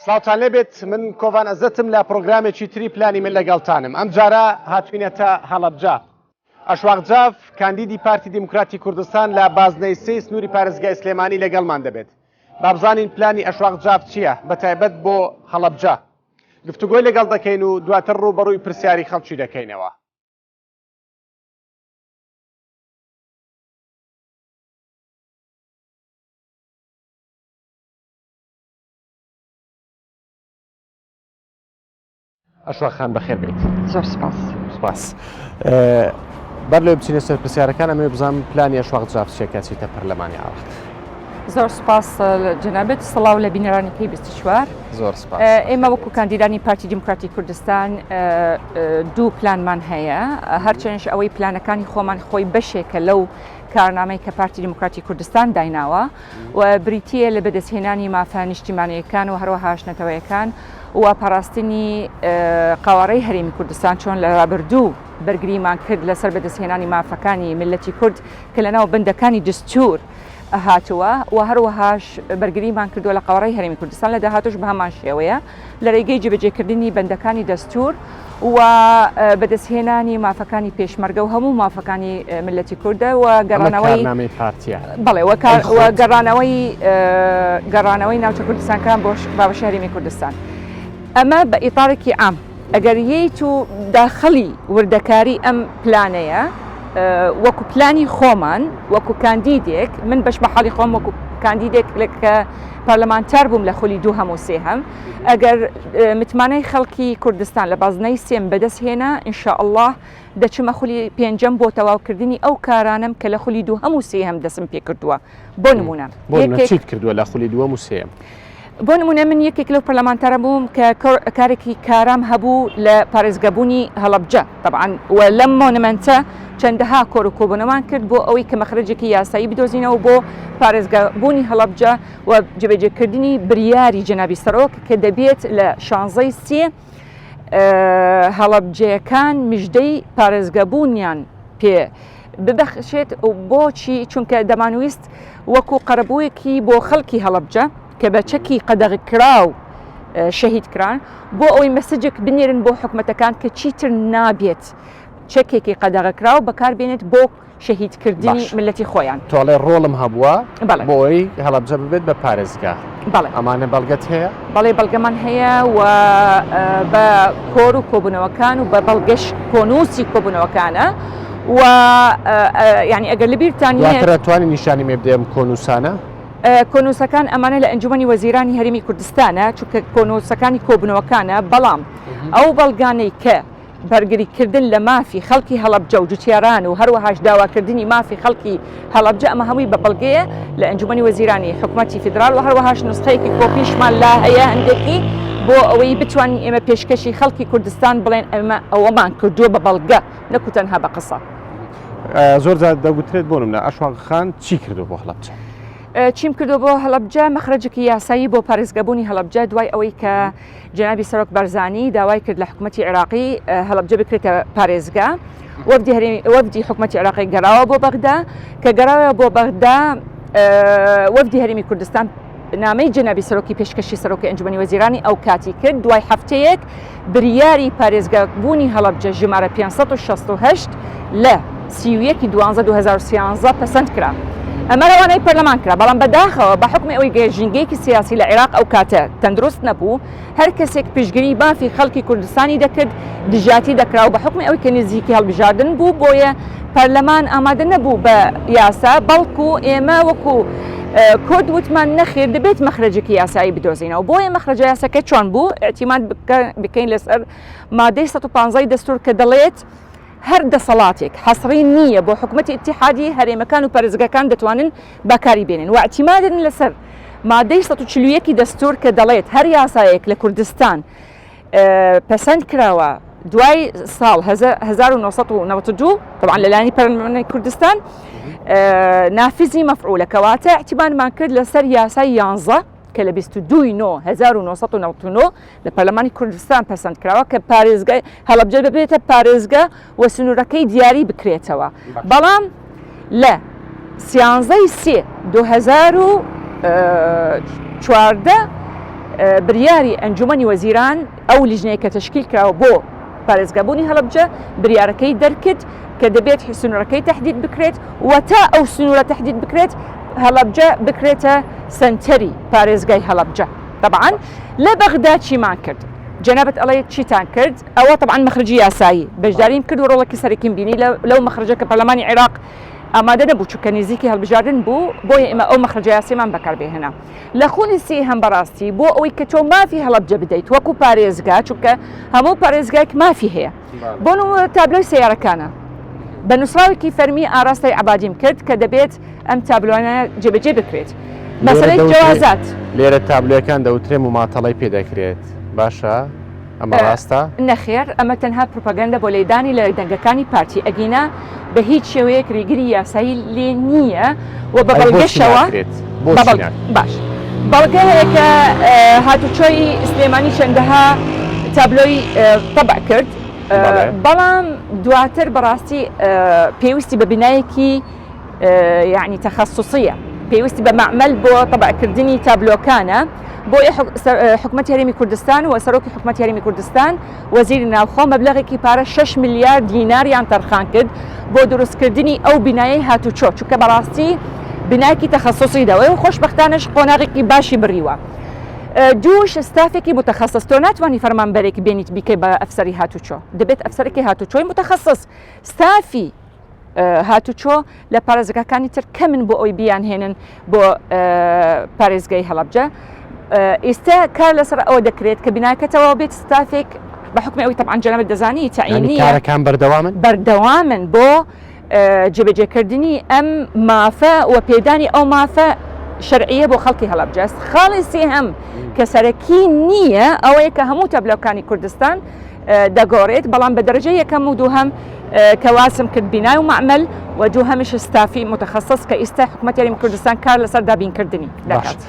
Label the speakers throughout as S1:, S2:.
S1: سڵاوتان لێبێت من کۆڤان ئەزەتم لە پرۆگرامێکی تری پلانی من لەگەڵتانم. ئەم جارە هاتوینەتە هەڵەبجە. ئەشواقجاف کاندیدی پارتی دیموکراتی کوردستان لە بازنەی سێ سنووری پارێزگای سلێمانی لەگەڵمان دەبێت. با بزانین پلانی ئەشواقجاف چییە بەتایبەت بۆ هەڵەبجە. گفتوگۆی لەگەڵ دەکەین و دواتر ڕووبەڕووی پرسیاری خەڵکی دەکەینەوە. ئەشواقخان بەخێر بێت.
S2: زۆر سپاس.
S1: بەر لێ بچینە سەر پرسیارەکان ئەمێ بزانم پلانی ئەشواقجاف چییە چیتە پەرلەمانی ئاوات.
S2: زۆر سپاس جەنابێت سڵاو لە بینەرانەکەی 24.
S1: زۆر سپاس.
S2: ئێمە وەکو کاندیدانی پارتی دیموکراتی کوردستان دوو پلانمان هەیە، هەرچەندش ئەوەی پلانەکانی خۆمان خۆی بەشێکە لەو کارنامەی کە پارتی دیموکراتی کوردستان دایناوە و بریتیە لە بەدەستهێنانی مافە نیشتیمانیەکان و هەروەها هاشنەتەوەیەکان و پاراستنی قاوەڕەی هەرێمی کوردستان چۆن لە ڕابردوو بەرگریمان کرد لەسەر بەدەستهێنانی مافەکانی ملەتی کورد کە لەناو بەندەکانی دستور هاتووە و هەروەهاش بەرگریمان کردووە لە قاوەڕەی هەرێمی کوردستان لە داهاتوش بە هەمان شێوەیە لە ڕێگەی جێبەجێکردنی بەندەکانی دەستور و بەدەستهێنانی مافەکانی پێشمەرگە و هەموو مافەکانی ملەتی کوردە و گەڕانەوەی بەڵێ گەڕانەوەی ناوچە کوردستانکان بۆ بابەشی هەرێمی کوردستان. ئەمە بە ئیطارێکی عام ئەگەر یەیت و داخەڵی وردەکاری ئەم پلانەیە وەکو پلانی خۆمان وەکو کاندیدێک من بەش بە حاڵی خۆم وەکو کاندیدێک کە پارلەمانتار بووم لە خولی 2 هەموو 3 ئەگەر متمانەی خەڵکی کوردستان لە بازنەی سێم بەدەست هێنا ئینشاءالله دەچمە خولی 5ەم بۆ تەواوکردنی ئەو کارانم کە لە خولی 2 هەموو 3 دەسم پێ کردووە. بۆ نمونە
S1: چیت کردووە لە خولی 2 و 3؟
S2: بۆ نمونە من یەکێک لەو پەرلەمانتارە بووم کە کارێکی کارام هەبوو لە پارێزگەبوونی هەڵەبجە طبعاً و لەم مۆنمەنتە چەندەها کۆر و کۆبوونەوان کرد بۆ ئەوەی کە مەخرجێکی یاسایی بدۆزینەوە بۆ پارێزگەبوونی هەڵەبجە و جێبەجێکردنی بریاری جەنابی سەرۆک کە دەبێت لە 16ی سێ هەڵەبجەکان مژدەی پارێزگەبوونیان پێ ببەخشێت و بۆچی چونکە دەمانویست وەکو قەرەبوویەکی بۆ خەڵکی هەڵەبجە کە بە چەکی قەدەغکراو شەهید کران بۆ ئەوەی مەسەجێک بنێرن بۆ حکومەتەکان کە چیتر نابێت چەکێکی قەدەغکراو بەکاربێنێت بۆ شەهیدکردنی ملەتی خۆیان.
S1: تۆڵێ ڕۆڵم هەبووە بۆ ئەوەی هەڵەبجە ببێت بە پارێزگا. ئەمانە بەڵگەت هەیە؟ بەڵێ
S2: بەڵگەمان هەیە و بە کۆر و کۆبوونەوەکان و بە بەڵگەش کۆنووسی کۆبوونەوەکانە و یعنی ئەگەر لەبیرتان
S1: توانی نیشانی مێ بدەم کۆنووسانە؟
S2: کۆنووسەکان ئەمانە لە ئەنجومەنی وەزیرانی هەرێمی کوردستانە چونکە کۆنووسەکانی کۆبوونەوەکانە بەڵام ئەو بەڵگانەی کە بەرگریکردن لە مافی خەڵکی هەڵەبجە و جوتیاران و هەروەهاش داواکردنی مافی خەڵکی هەڵەبجە ئەمە هەمووی بە بەڵگەیە لە ئەنجومەنی وەزیرانی حکوومەتی فیدرال و هەروەهاش نوسخەیەکی کۆپیشمان لا هەیە هەندێکی بۆ ئەوەی بتوانین ئێمە پێشکەشی خەڵکی کوردستان بڵێن ئەمە ئەوەمان کردووە بە بەڵگە نەکو تەنها بە قسە.
S1: زۆر جار دەگوترێت بۆ نمونە ئەشواقخان چی کردو بۆ هەڵەبجە؟
S2: چیم کردو بۆ هەڵەبجە مەخرجێکی یاسایی بۆ پارێزگەبوونی هەڵەبجە دوای ئەوەی کە جەنابی سەرۆک بەرزانی داوای کرد لە حکوومەتی عێراقی هەڵەبجە بکرێتە پارێزگا وەفدی حکوومەتی عێراقی گەڕاوە بۆ بەغدا کە گەڕاوە بۆ بەغدا وەفدی هەرێمی کوردستان نامەی جەنابی سەرۆکی پێشکەشی سەرۆکی ئەنجومەنی وەزیرانی ئەو کاتی کرد دوای هەفتەیەک بریاری پارێزگەبوونی هەڵەبجە ژمارە 568 لە 31/12/2013 پەسەند کرا. ئەمە ڕەوانەی پەرلەمان کرا بەڵام بەداخەوە بە حکمی ئەوەی گەیژنگەیەکی سیاسی لە عێراق ئەو کاتە تەندروست نەبوو هەر کەسێک پشتگیری بافی خەڵکی کوردستانی دەکرد دژاتی دەکرا و بە حکمی ئەوەی کە نزیکی هەڵبژاردن بوو بۆیە پەرلەمان ئامادە نەبوو بە یاسا بەڵکو ئێمە وەکو کورد وتمان نەخێر دەبێت مەخرجێکی یاسایی بدۆزینەوە بۆیە مەخرجە یاسەکە چۆن بوو ئەتیماد بکەین لەسەر مادەی 115 دەستور کە دەڵێت هەر دەسەڵاتێک حەسری نییە بۆ حکوومەتی ئیتیحادی هەرێمەکان و پەرێزگەکان دەتوانن بەکاری بێنن و ئەتیمادن لەسەر مادەی 140 دەستور کە دەڵێت هەر یاسایەک لە کوردستان پەسەند کراوە دوای ساڵ 1992 طبعا لەلایەنی پەرلەمانی کوردستان نافزی مەفعولە کەواتە ئەتیمادمان کرد لەسەر یاسای 11 کە لە 22/1999 لە پەرلەمانی کوردستان پەسەند کراوە کە پارێزگای هەڵەبجە ببێتە پارێزگە و سنوورەکەی دیاری بکرێتەوە بەڵام لە 13/3/2014 بریاری ئەنجومەنی وەزیران ئەو لیژنەیە کە تشکیل کراوە بۆ پارێزگابوونی هەڵەبجە بریارەکەی دەرکرد کە دەبێت سنوورەکەی تهدید بکرێت و تا ئەو سنوورە تهدید بکرێت هەڵەبجە بکرێتە سنتەری پارێزگای هەڵەبجە. طبعا لە بەغدا چیمان کرد؟ جەنابەت ئەڵێ چیتان کرد؟ ئەوە طبعا مەخرجی یاسایی بەشداریم کرد و ڕۆڵێکی سەرەکیم بینی لەو مەخرجە کە پەرلەمانی عێراق ئامادە نەبوو چونکە نزیکی هەڵبژاردن بوو بۆیە ئێمە ئەو مەخرجە یاسیمان بەکاربێهێنا. لە خۆنی سێهەم بەڕاستی بۆ ئەوەی کە تۆ مافی هەڵەبجە بدەیت وەکو پارێزگا چونکە هەموو پارێزگایك مافی هەیە. بۆ نمونە تابلۆی سەیارەکانە بە نووسراوێکی فەرمی ئاراستەی عەبادیم کرد کە دەبێت ئەم تابلۆانە جێبەجێ بکرێت. مەسەلەی جوازات
S1: لێرە تابلۆیەکان دەوترێ مماتەڵەی پێدەکرێت باشە؟ ئەمە ڕاستە؟
S2: نەخێر ئەمە تەنها پروپاگەندە بۆ لێدانی لە دەنگەکانی پارتی ئەگینا بە هیچ شێوەیەک ریگری یاسایی لێ نییە و بە بەڵگەشەوە باش بەڵگە هەیە کە هاتوچۆی سلێمانی چەندەها تابلۆی تەبع کرد بەڵام دواتر بەڕاستی پێویستی بە بینایەکی یعنی تەخەسوسیە پێویستی بە معمەل بۆ تەبعکردنی تابلۆکانە بۆ حکومەتی هەرێمی کوردستان و سەرۆکی حکومەتی هەرێمی کوردستان وەزیری ناوخۆ مەبلەغێکی پارە 6 میلیارد دیناریان تەرخان کرد بۆ دروستکردنی ئەو بینایەی هاتوچۆ چونکە بەڕاستی بینایەکی تەخەسوسی داوای و خۆشبەختانەش قۆناغێکی باشی بڕیوە. دووش ستافێکی متخصص تۆ ناتوانانی فەرمانبەرێکی بێنیت بیکەی بە ئەفسەری هاتوچۆ دەبێت ئەفسەرێکی هاتوچۆی متخصص ستافی هاتوچۆ لە پارێزگاکانی تر کەمن بۆ ئەوی بیان هێنن بۆ پارێزگای هەڵەبجە. ئێستا کار لەسەر ئەوە دەکرێت کە بیناکەتەوە بێت ستافێک بە حکمی ئەوی طبعاً جەنابەت دەزانی تعینیە
S1: کارەکان
S2: بەردەوامن بۆ جێبەجێکردنی ئەم مافە و پێدانی ئەو مافە شەرعیە بۆ خەڵکی هەڵەبجە. خاڵی سێهەم کە سەرەکی نییە ئەوەیە کە هەموو تەبلۆکانی کوردستان دەگۆڕێت بەڵام بە دەرەجە یەکەم و دووهەم کەواسم کرد بینای و معمەل و دووهەمیش ستافی متخصص کە ئێستا حکومەتی هەرێمی کوردستان کار لەسەر دابینکردنی دەکات.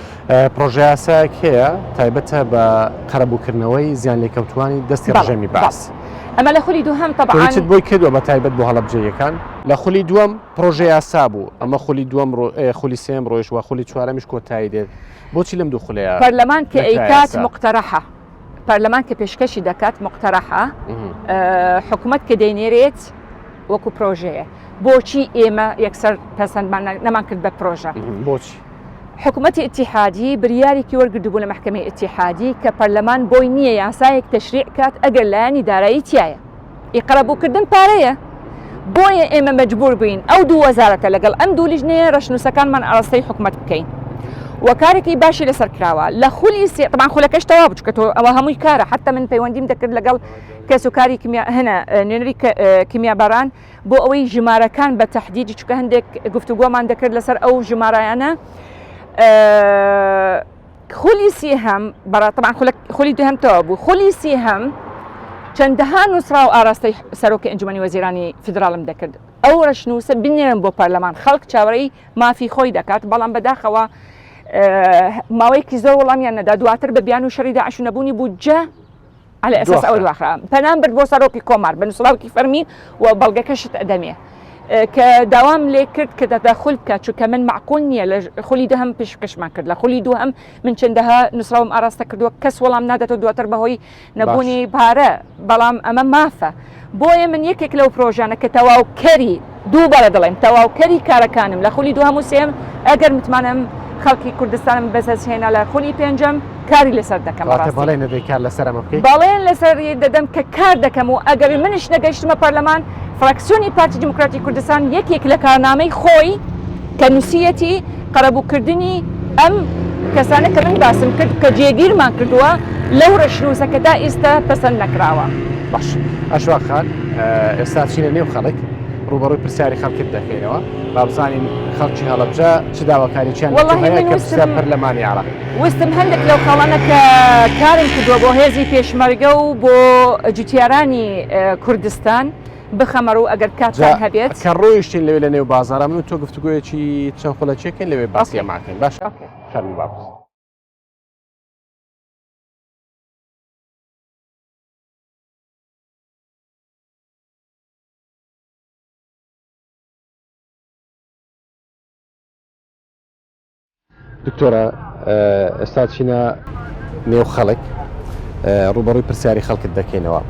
S1: پرۆژه یاسایەک هەیە تایبەتە بە قەرەبووکردنەوەی زیان لێکەوتوانی دەستی ڕژێمی باس.
S2: ئەمە لە خولی دووهەم طبعاً
S1: بۆی کردووە بە تایبەت بۆ هەڵەبجەیەکان لە خولی دووەم پرۆژه یاسا بوو ئەمە خولی دووەم خولی سێم ڕۆیش و خولی چوارەمیش کۆتایی دێت بۆچی لەم دوو خولەیە
S2: پەرلەمان کە ئەیکات مقتەرەحە پەرلەمان کە پێشکەشی دەکات مقتەرەحە حکوومەت کە دەینێرێت وەکو پرۆژەیە بۆچی ئێمە یەکسەر پەسەندمان نەمان کرد بە پرۆژە
S1: بۆچی
S2: حکوومەتی ئیتیحادی بریارێکی وەرگردبوو لە محکەمەی ئیتیحادی کە پەرلەمان بۆی نییە یاسایەک تەشریع کات ئەگەر لایەنی دارایی تایە ئیقرەبووکردن پارەیە بۆیە ئێمە مەجبور بووین ئەو دوو وەزارەتە لەگەڵ ئەم دوو لیژنەیە ڕەشنووسەکانمان ئاراستەی حکوومەت بکەین وەکارێکی باشی لەسەر کراوە لە خولی سێ طبعاً خولەکەش تەواو بچکە تۆ ئەوە هەمووی کارە حتا من پەیوەندیم دەکرد لەگەڵ کەس و کاری هەنە نوێنەری کیمیاباران بۆ ئەوەی ژمارەکان بە تەحدیدی چکە هەندێک گفتوگۆمان دەکرد لەسەر ئەو ژمارایانە خولی سێهەم طبعاً خولی دووهەم تەواو بوو خولی سێهەم چەندەها نووسرا و ئاراستەی سەرۆکی ئەنجومەنی وەزیرانی فیدراڵم دەکرد ئەو ڕەشنووسە بنێرن بۆ پەرلەمان خەڵک چاوەڕێی مافی خۆی دەکات بەڵام بەداخەوە ماوەیەکی زۆر وەڵامیان نەدا دواتر بە بیان و شەڕی داعش و نەبوونی بوجە على ئەساس ئەوەی واخرا پەنام برد بۆ سەرۆکی کۆمار بە نووسراوێکی فەرمی و بەڵگەکەشت ئەدەمێ کە داوام لێ کرد کە دەداخل بکات چونکە من معقول نییە لە خولی دووهەم پێشکەشمان کرد لە خولی دووهەم من چەندەها نووسراوم ئاراستە کردووە کەس وەڵام نادەتەوە دواتر بەهۆی نەبوونی پارە بەڵام ئەمە مافە بۆیە من یەکێک لەو پرۆژانە کە تەواوکەری دووبارە دەڵێم تەواوکەری کارەکانم لە خولی دووهەم و سێم ئەگەر متمانم خەڵکی کوردستانم بەسەرهێنا لە خولی پێنجەم کاری لەسەر دەکەم بەڵێن لەسەر دەدەم کە کار دەکەم و ئەگەر منش نەگەیشتمە پەرلەمان فراکسیۆنی پارتی دیموکراتی کوردستان یەکێک لە کارنامەی خۆی کە نووسیەتی قەرەبووکردنی ئەم کەسانە کە من باسم کرد کە جێگیرمان کردووە لەو ڕەشنووسەکە تا ئێستا پەسەند نەکراوە.
S1: باش ئەشوا خان ئێستا چینە نێو خەڵک ڕوبەڕووی پرسیاری خەڵکت دەکەینەوە با بزانین خەڵکی هەڵەبجە چ داواکارییان هەیە کە پرسیار پەرلەمانی عێراق
S2: وستم هەندێک لەو خەڵانە کە کارم کردووە بۆ هێزی پێشمەرگە و بۆ جوتیارانی کوردستان بخەمەڕ و ئەگەر کاتیان هەبێت
S1: کە ڕۆیشتین لەوێ لە نێو بازارە من و تۆ گفتوگویەکی چەند خولەچێکن لەوێ باسی ماکەین باش شەرمی باپس دکتۆرە ئێستا چینە نێو خەڵک ڕوبەڕووی پرسیاری خەڵکت دەکەینەوە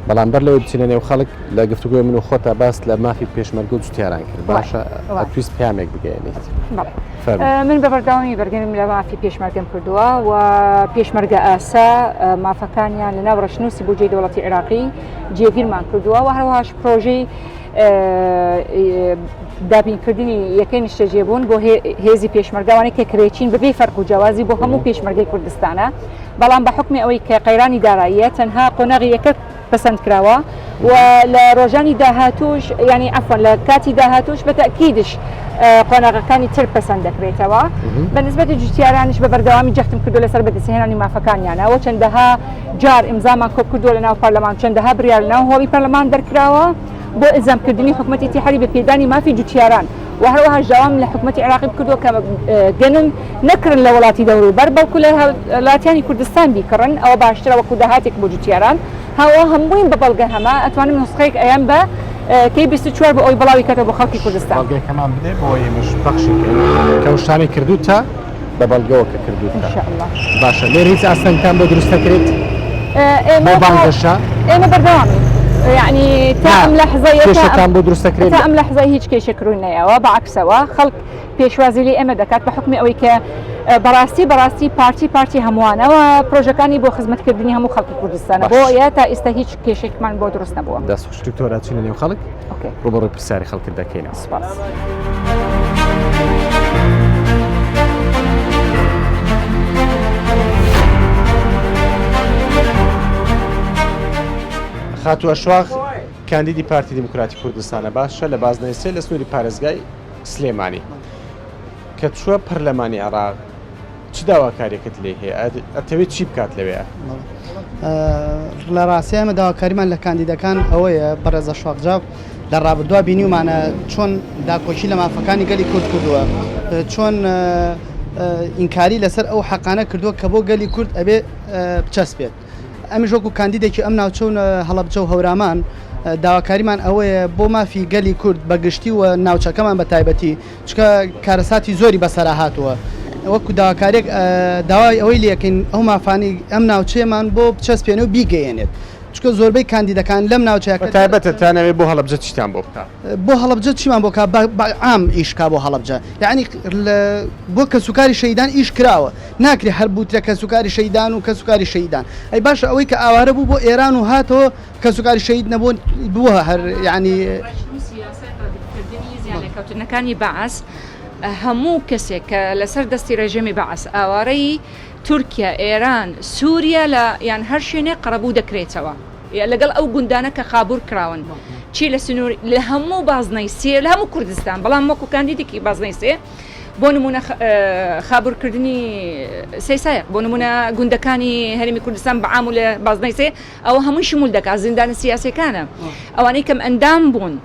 S1: بەڵام بەر لەوەی بچینە نێو خەڵک لە گفتوگوی من و خۆتە باس لە مافی پێشمەرگە و جوتیاران کرد باشە تویست پامێک بگەێنیت
S2: من بە بەرداوامی بەرگەنم لە مافی پێشمەرگەم کردووە و پێشمەرگە ئاسا مافەکانیان لە ناو ڕەشنووسی بودجەی دەوڵەتی عێراقی جێگیرمان کردووە و هەروەهاش پرۆژەی دابینکردنی یەکەی نیشتەجێبوون بۆ هێزی پێشمەرگەوانی کە کرێچین بەبێ فەرق و جیاوازی بۆ هەموو پێشمەرگەی کوردستانە بەڵام بە حکمی ئەوەی کە قەیرانی داراییە تەنها قۆنەغی یەکە پەسەند کراوە و لە ڕۆژانی داهاتوش ینی ئەفۆن لە کاتی داهاتوش بە تەکیدش قۆناغەکانی تر پەسەند دەکرێتەوە بە نسبەتی جوتیارانش بە بەردەوامی جەختم کردو لەسەر بەدەستهێنانی مافەکانیانەوە چەندەها جار ئیمزامان کۆب کردووە لە ناو پەرلەمان چەندەها بریار لە ناو هۆڵی پەرلەمان دەرکراوە بۆ ئیلزامکردنی حکوومەتی ئیتیحادی بە پێدانی مافی جوتیاران و هەروەها ژاوام لە حکوومەتی عێراقی بکردووە کە گەنم نەکردن لە وڵاتی دەوروبەر بەڵکو لە وڵاتیانی کوردستان بیکڕن ئەوە باشترە وەکو داهاتێک بۆ جوتیاران هەوا هەمووین بە بەڵگە هەمە ئەتوانم نسخەیەک ئەیان بە کەی 24 بە ئەوی بەڵاوی کاتە بۆ خەڵکی کوردستان
S1: بەڵگەکەمان بدێ بۆ ئێمەش بەخشی کە شتانی کردوتە بە بەڵگەوە کە کردوتە باشە لێر هیچ ئاستەنکان بۆ دروست دەکرێت
S2: ئێمە بەردەوامی يعني تام لحظة
S1: كيشتان بدرس تكريم
S2: تام لحظة هيك كيش كرونا يا بعكسها خلق پێشوازی لێ ئێمە دەکات بە حکمی ئەوەی کە بەڕاستی پارتی هەمووانە و پرۆژەکانی بۆ خزمەتکردنی هەموو خەڵکی کوردستانە بۆ ئێ تا ئێستا هیچ کێشێکمان بۆ دروست نەبووە
S1: دەستۆرە چینە نێو خەڵک ڕوبەڕووی پرسیاری خەڵکت دەکەینەوە
S2: سپاس.
S1: خاتو ئەشواغ کاندیدی پارتی دیموکراتی کوردستانە باشە لە بازنەوەی لە سنووری پارێزگای سلێمانی کە چووە پەرلەمانی عێراق چ داواکاریەکەت لێ هەیە ئەتەوێت چی بکات لەوێ؟
S3: لە ڕاستی ئەمە داواکاریمان لە کاندیدەکان ئەوەیە بەڕێزە شواغجاو لە ڕابردووە بینیومانە چۆن داکۆچی لە مافەکانی گەلی کورد کردووە چۆن ئینکاری لەسەر ئەو حەقانە کردووە کە بۆ گەلی کورد ئەبێ بچەسبێت. ئەمیش وەکو کاندیدێکی ئەم ناوچەون هەڵەبجە و هەورامان داواکاریمان ئەوەیە بۆ مافی گەلی کورد بەگشتی و ناوچەکەمان بە تایبەتی چکە کارەساتی زۆری بەسەرا هاتووە وەکو داواکارێک داوای ئەوەی لەکەین ئەو مافانی ئەم ناوچەیەمان بۆ بچەسپێنە و بیگەیەنێت چکە زۆربەی کاندیدەکان لەم ناوچەکە
S1: تایبەتە تانەوێت بۆ هەڵەبجە چیتان بۆ بکات
S3: بۆ هەڵەبجە چیمان بۆ عام ئیشکا بۆ هەڵەبجە یعنی بۆ کەسوکاری شەیدان ئیش کراوە ناکرێ هەر بوترە کەسوکاری شەیدان و کەسوکاری شەیدان ئەی باشە ئەوەی کە ئاوارە بوو بۆ ئێران و هاتەوە کەسوکاری شەید نەبوو بووە هەر یعنی
S2: کەوتنەکانی بەعس هەموو کەسێک کە لەسەر دەستی ڕێژەمی بەعس ئاوارەی تورکیا ئێران سووریا لە یان هەر شوێنێ قڕەبوو دەکرێتەوە لەگەڵ ئەو گوندانە کە خابور کراون چی لە سنووری لە هەموو بازنەی سێ لە هەموو کوردستان بەڵام وەکو کاندیدێکی بازنەی سێ بۆ نمونە خابورکردنی سەیسایق بۆ نمونە گوندەکانی هەرێمی کوردستان بەعام و لە بازنەی سێ ئەوە هەمووی شمول دەکات زیندانە سیاسیەکانە ئەوانەی کەم ئەندام بوون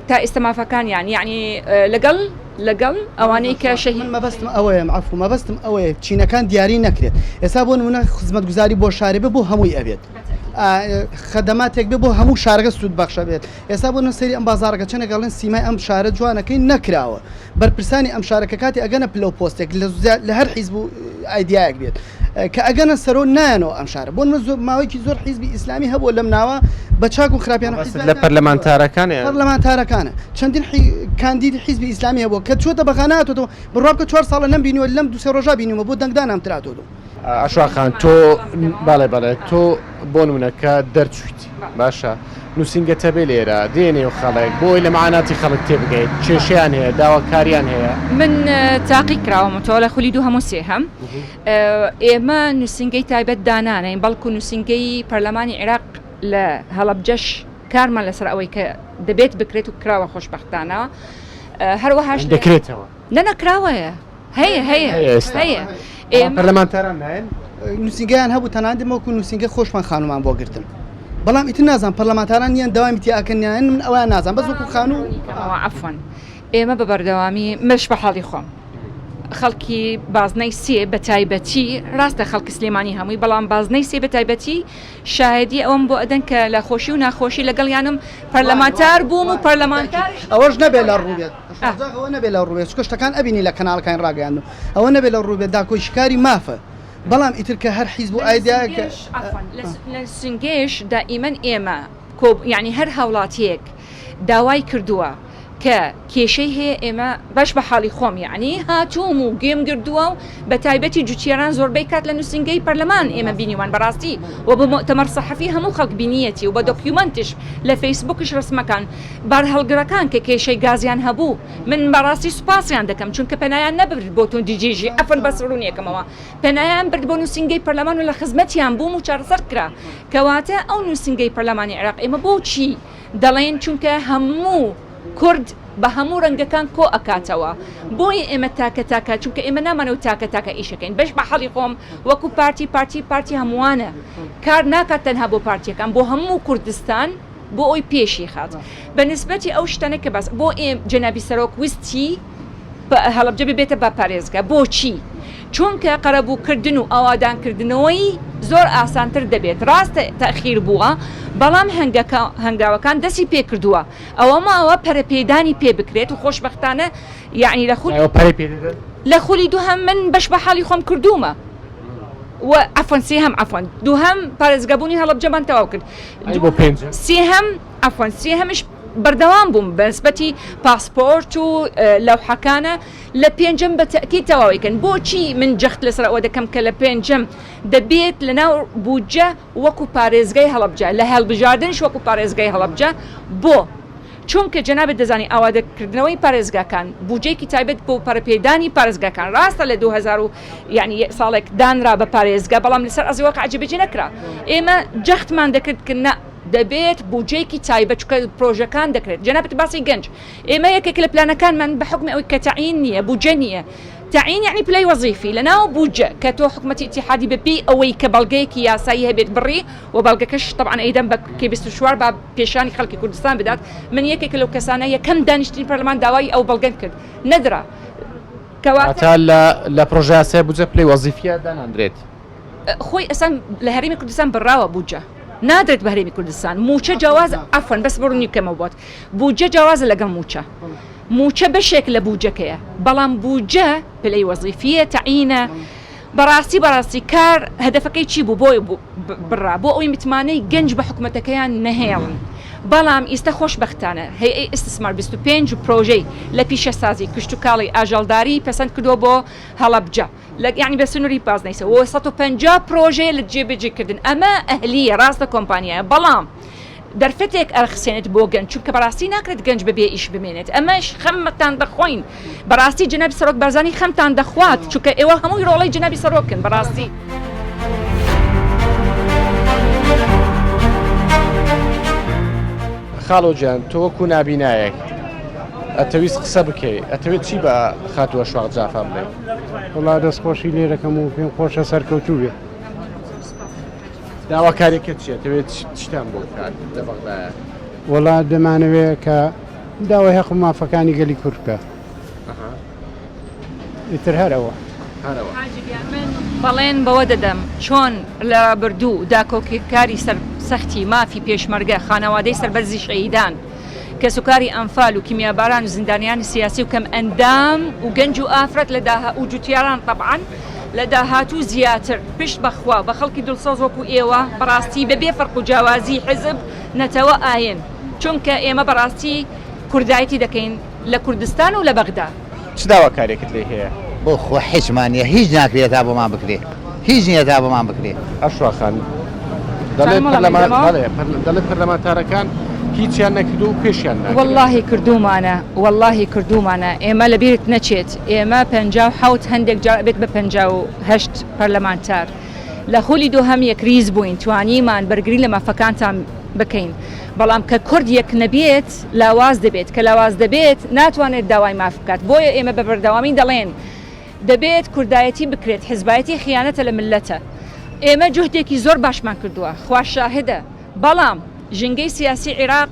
S2: تا ئێستامافەکانیان یعنی لەگەڵ ئەوانەی کە شەهید
S3: مەبەستم ئەوەیە عەفو مەبەستم ئەوەیە چینەکان دیاری نەکرێت ئێستا بۆ نمونە خزمەتگوزاری بۆ شارێ بۆ هەمووی ئەبێت خەدەماتێک بێ بۆ هەموو شارەکە سوود بەخشە بێت ئێستا بۆ نسەری ئەم بازارەکە چەنە گەڵێن سیمای ئەم شارە جوانەکەی نەکراوە بەرپرسانی ئەم شارەکە کاتی ئەگەنە پلە پۆستێک لە هەر حیزب و ئایدیایەک بێت کە ئەگەنە سەرۆ نایەنەوە ئەم شارە بۆ ماوەیەکی زۆر حیزبی ئیسلامی هەبوو لەم ناوە بە چاک و خراپیان
S1: لە پەرلەمانتارەکانە
S3: چەندین کاندیدی حیزبی ئیسلامی هەبوو کە چۆتە بەخاناتەوە بڕابکە 4 ساڵە نەم بینیوە لەم دوسێ ڕۆژا بینیوە بۆ دەنگدان ئەمتراتەوە
S1: ئەشواخان تۆ باڵێ تۆ بۆ نمونەکە دەرچویت باشە نووسنگەتە بێ لێرە دێنێ و خەڵک بۆی لە معاناتی خەڵک تێبگەیت کێشیان هەیە داواکاریان هەیە
S2: من تاقی کراوەمەوە لە خولی دوو هەموو سێ هەم ئێمە نووسنگەی تایبەت دانانین بەڵکو نووسنگەی پەرلەمانی عێراق لە هەڵەبجەش کارمان لەسەر ئەوەی کە دەبێت بکرێت و کراوە خۆشبەختانە هەروەهاش
S1: دەکرێتەوە
S2: نەکراوەیە هەیە
S1: پەرلەمانتاران نایەن
S3: نووسنگیان هەبوو تەنانندمەوەکو نووسنگە خۆشمان خانومان بۆ گرتن بەڵام ئیتر نازان پەرلەمانتاران نیان داوامی تیاکەنیان من ئەویان نازان بەس وەکو خانوو
S2: عەفوان ئێمە بە بەردەوامی مش بە حاڵی خۆم خەڵکی بازنەی سێ بە تایبەتی ڕاستە خەڵکی سلێمانی هەمووی بەڵام بازنەی سێ بە تایبەتی شاهدی ئەوم بۆ ئەدەن کە لە خۆشی و ناخۆشی لەگەڵ یانم پەرلەمانتار بووم و پەرلەمانتار
S3: ئەوەش نەبێت لە ڕووبێت ئەوە نەبێت لە ڕووبێت چکە شتەکان ئەبینی لە کەناڵەکان ڕاگەیاندن ئەوە نەبێت لە ڕووبێت داکۆشیکاری مافە بەڵام ئیتر کە هەر حیزب و ئایدیاکە
S2: لە سنگێش دائیمەن ئێمە یعنی هەر هاوڵاتیەک داوای کردووە کە کێشەی هەیە ئێمە باش بە حاڵی خۆم یعنی هاتووم و گێم گردووە و بە تایبەتی جوتیێران زۆربەی کات لە نووسنگەی پەرلەمان ئێمە بینیوان بەڕاستی و بە مؤتەمەر سەحەفی هەموو خەڵک بینیەتی و بە دۆکیومنتش لە فەیسبوکش ڕسمەکان بار هەڵگرەکان کە کێشەی گازیان هەبوو من بەڕاستی سوپاسیان دەکەم چونکە پەنایان نەبرد بۆ تۆ دیجێژی ئەفەن بەسڕونیەکەمەوە پەنایان برد بۆ نووسنگەی پەرلەمان و لە خزمەتیان بووم و چارەسەر کرا کەواتە ئەو نووسنگەی پەرلەمانی عێراق ئێمە بۆچی دەڵێن چونکە هەموو کورد بە هەموو ڕەنگەکان کۆ ئەکاتەوە بۆی ئێمە تاکە چونکە ئێمە نامانەوە تاکە ئیشەکەین بەش بە حەڵی خۆم وەکو پارتی هەمووانە کار ناکات تەنها بۆ پارتیەکان بۆ هەموو کوردستان بۆ ئەوی پێشی خات بە نسبەتی ئەو شتانە کە باس بۆ ئێم جەنابی سەرۆک ویستی هەڵەبجە ببێتە با پارێزگا بۆچی چونکە قەرەبووکردن و ئاوادانکردنەوەی زۆر ئاسانتر دەبێت ڕاستە تەخیر بووە بەڵام هەنگاوەکان دەستی پێ کردووە ئەوە ماوە پەرەپێدانی پێ بکرێت و خۆشبەختانە یعنی لە خولی دووهەم من بەش بە حاڵی خۆم کردومە و ئەفۆن ئەفۆن دووهەم پارێزگەبوونی هەڵەبجەمان تەواو کرد سێهەمش بەردەوام بووم بەنسبەتی پاسپۆرت و لەوحەکانە لە پێنجەم بە تەکید تەواویکەن بۆچی من جەخت لەسەر ئەوە دەکەم کە لە پێنجەم دەبێت لەناو بودجە وەکو پارێزگای هەڵەبجە لە هەڵبژاردنش وەکو پارێزگای هەڵەبجە بۆ چونکە جەنابێت دەزانی ئاوادەکردنەوەی پارێزگاکان بودجەیەکی تایبەت بۆ پەرەپێدانی پارێزگاکان ڕاستە لە 2000 یعنی ساڵێک دانرا بە پارێزگا بەڵام لەسەر ئەزی وەقع جێبەجێ نەکرا ئێمە جەختمان دەکرد کە دەبێت بودجەیەکی تایبەت چکە پرۆژەکان دەکرێت جەنابەت باسی گەنج ئێمە یەکێک لە پلانەکانمان بە حکمی ئەوەی کە تەعیین نییە بودجە نییە تعیین یعنی پلەی وەزیفی لەناو بودجە کە تۆ حکومەتی ئیتیحادی بەپێی ئەوەی کە بەڵگەیەکی یاسایی هەبێت بڕی و بەڵگەکەش طبعاً ئەیدەم بە کێ24 بە پێشانی خەڵکی کوردستان بدات من یەکێک لەو کەسانە یەکەم دانیشتنی پەرلەمان داوای ئەو بەڵگەم کرد نەدرا
S1: کەواتە لە پرۆژە یاسای بودجە پلەی وەزیفیە داناندرێت
S2: خۆی ئەسان لە هەرێمی کوردستان بڕاوە بودجە نادرێت بە هەرێمی کوردستان موچە جیاواز ئەفەن بەس بڕنی کەمە بۆت بودجە جیاوازە لەگەڵ موچە بەشێک لە بودجەکەیە بەڵام بودجە پلەی وەزیفیە تەعیینە بەڕاستی کار هەدەفەکەی چی بوو بۆی بڕا بۆ ئەوی متمانەی گەنج بە حکومەتەکەیان نەهێڵن بەڵام ئێستا خۆشبەختانە هەیئەی ئیستثمار 25 پرۆژەی لە پیشەسازی کشت و کاڵی ئاژەڵداری پەسەند کردووە بۆ هەڵەبجە یعنی بە سنووری پازنەیسەوە 150 پرۆژەیە لە جێبەجێکردن ئەمە ئەهلیە ڕاستە کۆمپانیایە بەڵام دەرفەتێک ئەرخسێنێت بۆ گەنج چونکە بەڕاستی ناکرێت گەنج بەبێ ئیش بمێنێت ئەمەش خەمتان دەخۆین بەڕاستی جەنابی سەرۆک بەرزانی خەمتان دەخوات چونکە ئێوە هەمووی ڕۆڵەی جەنابی سەرۆکن بەڕاستی
S1: خاڵۆجان تۆ وەکو نابینایەک ئەتەویست قسە بکەی ئەتەوێت چی بە خاتووە شواق جافا بڵێ
S4: وڵا دەستخۆشی لێ دەکەم و پێم خۆشە سەرکەوتوو بێ
S1: داواکاریەکەت چیە دەوێت چیتان بۆ بکات لە بەغدایە
S4: وڵا دەمانەوێت کە داوای حەق و مافەکانی گەلی کورد بکە ئیتر هەرەوە
S2: بەڵێن بەوە دەدەم چۆن لە بردوو داکۆکیکاری سەختی مافی پێشمەرگە خانەوادەی سەربەرزی شەهیدان کە سوکاری ئەنفال و کیمیاباران و زیندانیانی سیاسی و کەم ئەندام و گەنج و ئافرەت لە و جوتیاران طبعاً لە داهاتوو زیاتر پشت بەخوا بە خەڵکی دڵسۆز وەکو ئێوە بەڕاستی بەبێ فەرق و جیاوازی حزب نەتەوە ئاین چونکە ئێمە بەڕاستی کوردایەتی دەکەین لە کوردستان و لە بەغدا
S1: چ داواکارێکت لێ هەیە
S5: بۆ خۆ حیچمانە هیچ ناکرێت تا بۆمان بکرێ هیچ نییە تا بۆمان بکرێ
S1: ئەشواخان دەڵێت پەرلەمانتارەکان هیچیان نەکردو و پێشیان
S2: واللهی کردومانە ئێمە لەبیرت نەچێت ئێمە 57 هەندێک جار بێت بە 58 پەرلەمانتار لە خولی دووهەم یەکریز بووین توانیمان بەرگری لە مافەکانتان بکەین بەڵام کە کورد یەک نەبێت لاواز دەبێت کە لاواز دەبێت ناتوانێت داوای ماف بکات بۆیە ئێمە بە بەردەوامی دەڵێن دەبێت کوردایەتی بکرێت حیزبایەتی خیانەتە لە ملەتە ئێمە جوهدێکی زۆر باشمان کردووە خوا شاهدە بەڵام ژنگەی سیاسی عێراق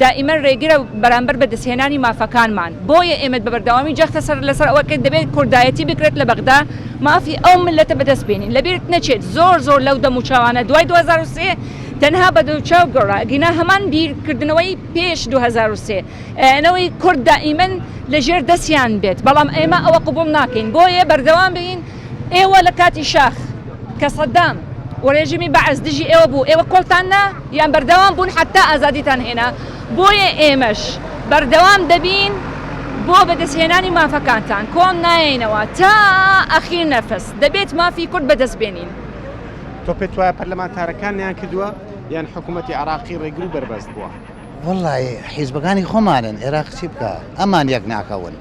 S2: دائیمە ڕێگرە بەرامبەر بە دەستهێنانی مافەکانمان بۆیە ئێمە بە بەردەوامی جەختە سەر لەسەر ئەوەکە دەبێت کوردایەتی بکرێت لە بەغدا مافی ئەو ملەتە بەدەست بێنین لەبیرت نەچێت زۆر لەو دەموچاوانە دوای 2003 تەنها بە دووچاو گەڕا گینا هەمان بیرکردنەوەی پێش 2003 ئەنەوەی کورد دائیمەن لەژێر دەستیان بێت بەڵام ئێمە ئەوە قبوڵ ناکەین بۆیە بەردەوام بین ئێوە لە کاتی شاخ کە سەدام و ڕێژیمی بەعز دژی ئێوە بوو ئێوە کۆڵتاننا یان بەردەوام بوون حتا ئازادیتان هێنا بۆیە ئێمەش بەردەوام دەبین بۆ بەدەستهێنانی مافەکانتان کۆم نایەینەوە تا ئەخیر نەفەس دەبێت مافی کورد بەدەستبێنین.
S1: تۆ پێت وایە پەرلەمانتارەکانیان کردووە یان حکوومەتی عراقی ڕێگر و بەربەست بووە؟
S5: وەڵی حیزبەکانی خۆمانن عێراق چی بکە ئەمان یەک ناکەون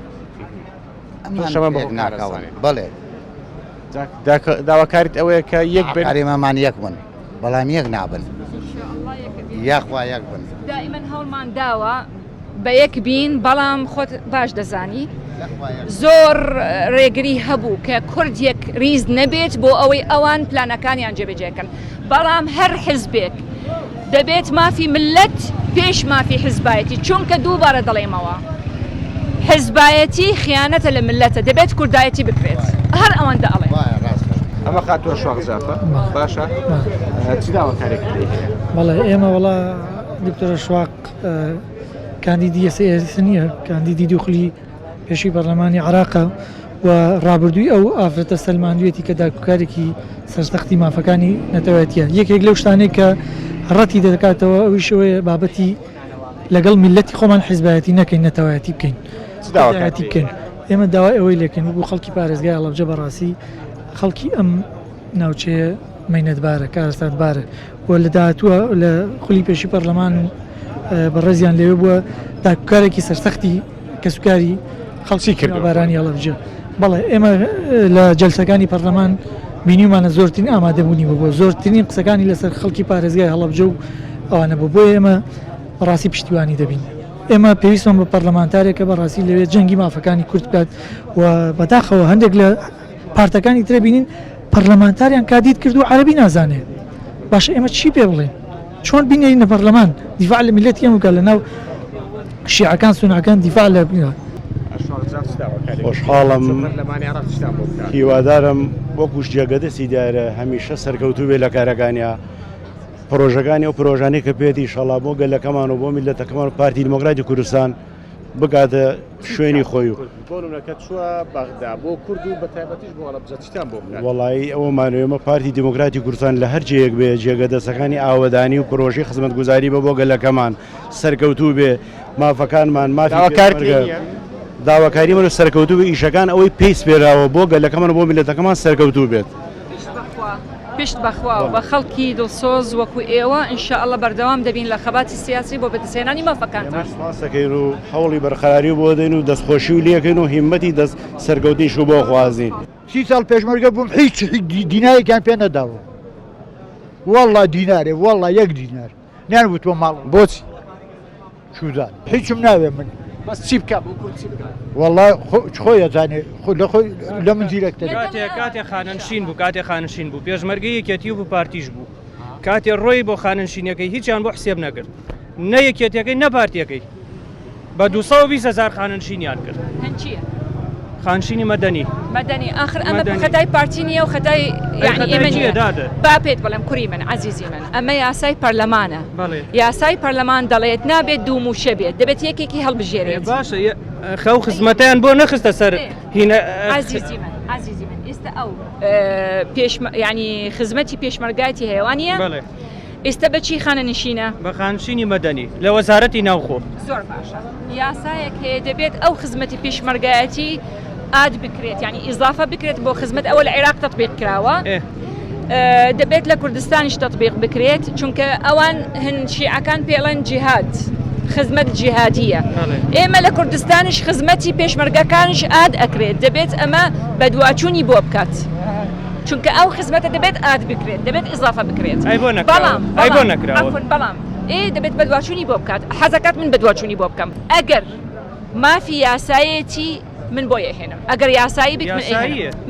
S5: ناکەون بڵێ
S1: داواکاریت ئەوەیە کە یەک
S5: بەریمەمان یەک بن بەڵام یەک نابن یاخوا یەک بن
S2: دائیمەن هەوڵمان داوە بە یەک بین بەڵام خۆت باش دەزانی زۆر ڕێگری هەبوو کە کوردێک ریز نەبێت بۆ ئەوەی ئەوان پلانەکانیان جێبەجێکەن بەڵام هەر حزبێک دەبێت مافی ملت پێش مافی حزبایەتی چونکە دووبارە دەڵێمەوە حزبایەتی خیانەتە لە ملەتە دەبێت کوردایەتی بکرێت هەر ئەوەندە ئەڵێ
S1: ئەمە خاتووە شواغزافە باشە چی داواکارێک
S6: بەڵێ ئێمە وڵا دکتۆرە شواق کاندیدی سیاسی نییە کاندیدی دووخلی پێشی پەرلەمانی عراقە و ڕابردووی ئەو ئافرەتە سەلماندوێتی کە داکوکارێکی سەرسەختی مافەکانی نەتەوەتیە یەکێک لەو شتانەی کە ڕەتی دەکاتەوە ئەوی شوەیە بابەتی لەگەڵ میلەتی خۆمان حیزبایەتی نەکەین نەتەوایەتی بکەین داواتی بکەین ئێمە داوای ئەوەی لێکەین بۆ خەڵکی پارێزگای هەڵەبجە بەڕاستی خەڵکی ئەم ناوچەیە مەینەتبارە کارەساتبارە و لە داهاتووە لە خولی پێشی پەرلەمان بەڕێزیان لێوێ بووە داکوکارێکی سەرسەختی کەسوکاری خەڵکی بارانی هەڵەبجە بەڵێ ئێمە لە جەلسەکانی پەرلەمان بینیمانە زۆرترین ئامادەبوونی بوو زۆرترین قسەکانی لەسەر خەڵکی پارێزگای هەڵەبجە و ئەوانە بوو بۆ ئێمە ڕاستی پشتیوانی دەبین ئێمە پێویستمان بە پەرلەمانتارێکە بەڕاستی لەوێت جەنگی مافەکانی کورد بکات و بەداخەوە هەندێک لە پارتەکانی ترە بینین پەرلەمانتاریان کادید کرد و عەرەبی نازانێ باشە ئێمە چی پێ بڵێن چۆن بینێنە پەرلەمان دیفاع لە میلەتی ئەم وکە لەناو شیعەکان سوناکان دیفاع لە
S7: خۆشحاڵم هیوادارم وەکو جێگەدەستی دارە هەمیشە سەرکەوتوو بێ لە کارەکانیا پرۆژەکانی و پرۆژانەی کە پێێتی شەڵا بۆ گەلەکەمان و بۆ میلەتەکەمان و پارتی دموکراتی کوردستان بگاتە شوێنی خۆی و وەڵی ئەوەمانوێمە پارتی دموکراتی کوردستان لە هەر جەیەک بێ جێگەدەسەکانی ئاوەدانی و پرۆژی خزمەتگوزاری بە بۆ گەلەکەمان سەرکەوتوو بێ مافەکانمان مافی داواکاری من و سەرکەوتوو بە ئیشەکان ئەوەی پێیس پێراوە بۆ گەلەکەمان بۆ میلەتەکەمان سەرکەوتوو بێت
S2: پشت بەخوا و بە خەڵکی دڵسۆز وەکو ئێوە ئینشاءڵڵە بەردەوام دەبین لە خەباتی سیاسی بۆ بەدەستهێنانی مافەکانتان
S7: سپاسەکەین و هەوڵی بەرقەراری بۆ دەین و دەستخۆشی و لێکەین و هیممەتی دەست سەرکەوتیش و بۆ خوازین
S8: 30 ساڵ پێشمەرگە بووم هیچ دینارێکیان پێ نەداوە وەڵڵا دینارێ وەڵڵا یەک دینار نیانبووتوە ماڵ
S1: بۆچی
S8: چودان هیچم ناوێ من
S1: بەس چی بکە
S8: وەڵڵا خۆی ئەزانێ لە خۆی لە من زیرەکتر
S9: کاتێ خانەنشین بوو کاتێ خانەنشین بوو پێشمەرگەی یەکێتی و پارتیش بوو کاتێ ڕۆی بۆ خانەنشینەکەی هیچیان بۆ حسێب نەکرد نە یەکێتەکەی نە پارتیەکەی بە 220,000 خانەنشینیان کرد خانشینی مەدەنی
S2: ئاخر ئەمە خەتای پارتی نییە و خەتای ئێمە با پێت بڵێم کوڕی من عەزیزی من ئەمە یاسای پەرلەمانە یاسای پەرلەمان دەڵێت نابێت دووموشە بێت دەبێت یەکێکی هەڵبژێرێت
S9: باشە خەو خزمەتیان بۆ نەخستە سەر هینە
S2: عەزیزی من ئێستا ئەو ینی خزمەتی پێشمەرگایەتی هەیەوانیە ئێستا بەچی خانەنشینە
S9: بە خانشینی مەدەنی لە وەزارەتی ناوخۆ
S2: زۆر باشە یاسایەک هەیە دەبێت ئەو خزمەتی پێشمەرگایەتی ئاد بکرێت ینی ئیزافە بکرێت بۆ خزمەت ئەوە لە عێراق تەطبیق کراوە دەبێت لە کوردستانیش تەطبیق بکرێت چونکە ئەوان هەن شیعەکان پێڵێن جیهاد خزمەت جیهادیە ئێمە لە کوردستانیش خزمەتی پێشمەرگەکانش ئاد ئەکرێت دەبێت ئەمە بە دواچوونی بۆ بکات چونکە ئەو خزمەتە دەبێت ئاد بکرێت دەبێت ئیزافە بکرێت بەڵام دەبێت بە دواچوونی بۆ بکات حەزەکات من بە دواچوونی بۆ بکەم ئەگەر مافی یاسایەتی من بۆ یەهێنم ئەگەر یاسایی بیت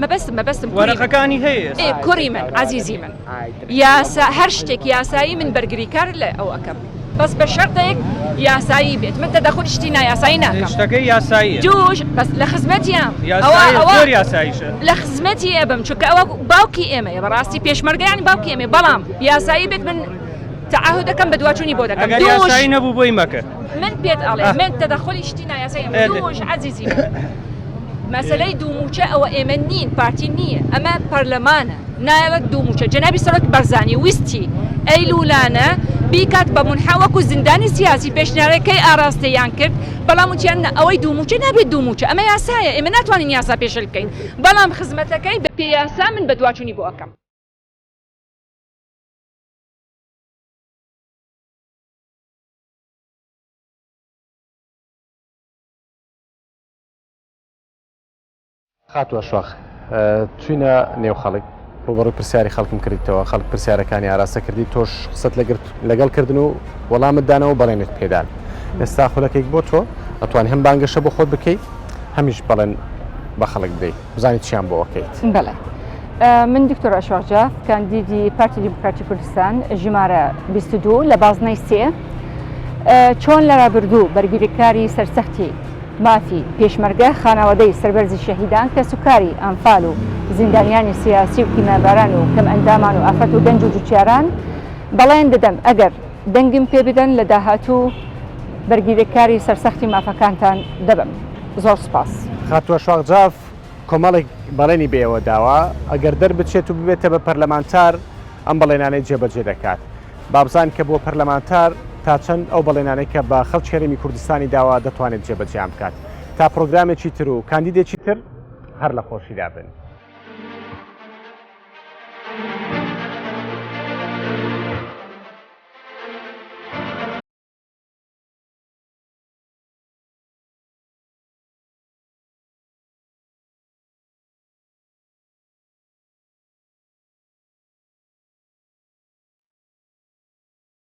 S2: مەبەستم
S9: وەرەقەکانی هەیە
S2: کوڕی من عەزیزی من هەر شتێک یاسایی من بەرگریکار لە ئەو ئەەکەم بەس بە شەرتێک یاسایی بێت من تەدەخل شتی نایاسایی ناکەم
S9: شتەکەی یاسایی
S2: دووش بەس لە خزمەتیان
S9: یاساییشە
S2: لە خزمەتی ئەبم چونکە ئەوە باوکی ئێمەیە بەڕاستی پێشمەرگەیانی باوکی ئێمە بەڵام یاسایی بێت من تعهدەکەم بە دواچوونی بۆ دەکەم
S9: یاسایی نەبوو بۆی مەکە
S2: من پێت ئەڵێ من تەدەخلی شتی نایاسایی دووش عەزیزی مەسەلەی دووموچە ئەوە ئێمە نین پارتی نییە ئەمە پەرلەمانە نایەوە دووموچە جەنابی سەرۆک بەرزانی ویستی ئەیلولانە بیکات بە منحاوەکو زیندانی سیاسی پێشنیارەکەی ئاراستەیان کرد بەڵام وتیان ئەوەی دووموچە نابێت دووموچە ئەمە یاسایە ئێمە ناتوانین یاسا پێشل بکەین بەڵام خزمەتەکەی بە پێیاسا من بە دواچوونی بۆ ئەەکەم.
S1: خاتووە شۆخ چوینە نێو خەڵک ڕوبەڕووی پرسیاری خەڵکم کردیتەوە خەڵک پرسیارەکانی ئاراستە کردی تۆش قسەت لەگەڵ کردن و وەڵامت دانەوە بەڵێنت پێدان ئێستا خولەکەیک بۆ تۆ ئەتوانانی هەم بانگەشە بۆ خۆت بکەیت هەمیش بەڵێن بە خەڵک بدەیت بزانیت چیان بۆ ئەوکەیت.
S2: بەڵێ من دکتۆر ئەشواق کاندیدی پارتی دیموکراتی کوردستان ژمارە 22 لە بازنەی 3 چۆن لە ڕابردوو بەرگریکاری سەرسەختی مافی پێشمەرگە خانەوەدەی سەربەرزی شەهیدان کە سوکاری ئەنفال و زیندانیانی سیاسی و تیمەباران و کەم ئەندامان و ئافرەت و گەنج و جوتیاران بەڵێن دەدەم ئەگەر دەنگم پێ بدەن لە داهاتوو بەرگریکاری سەرسەختی مافەکانتان دەبم. زۆر سپاس.
S1: خاتووە شواقجاف کۆمەڵێک بەڵێنی بێەوە داوە ئەگەر دەربچێت و ببێتە بە پەرلەمانتار ئەم بەڵێنانەی جێبەجێ دەکات بابزان کە بۆ پەرلەمانتار تا چەند ئەو بەڵێنانەی کە بە خەڵکی هەرێمی کوردستانی داوا دەتوانێت جێبەجێیان بکات تا پرۆگرامێکی تر و کاندیدێکی تر هەر لە خۆشیدا بن.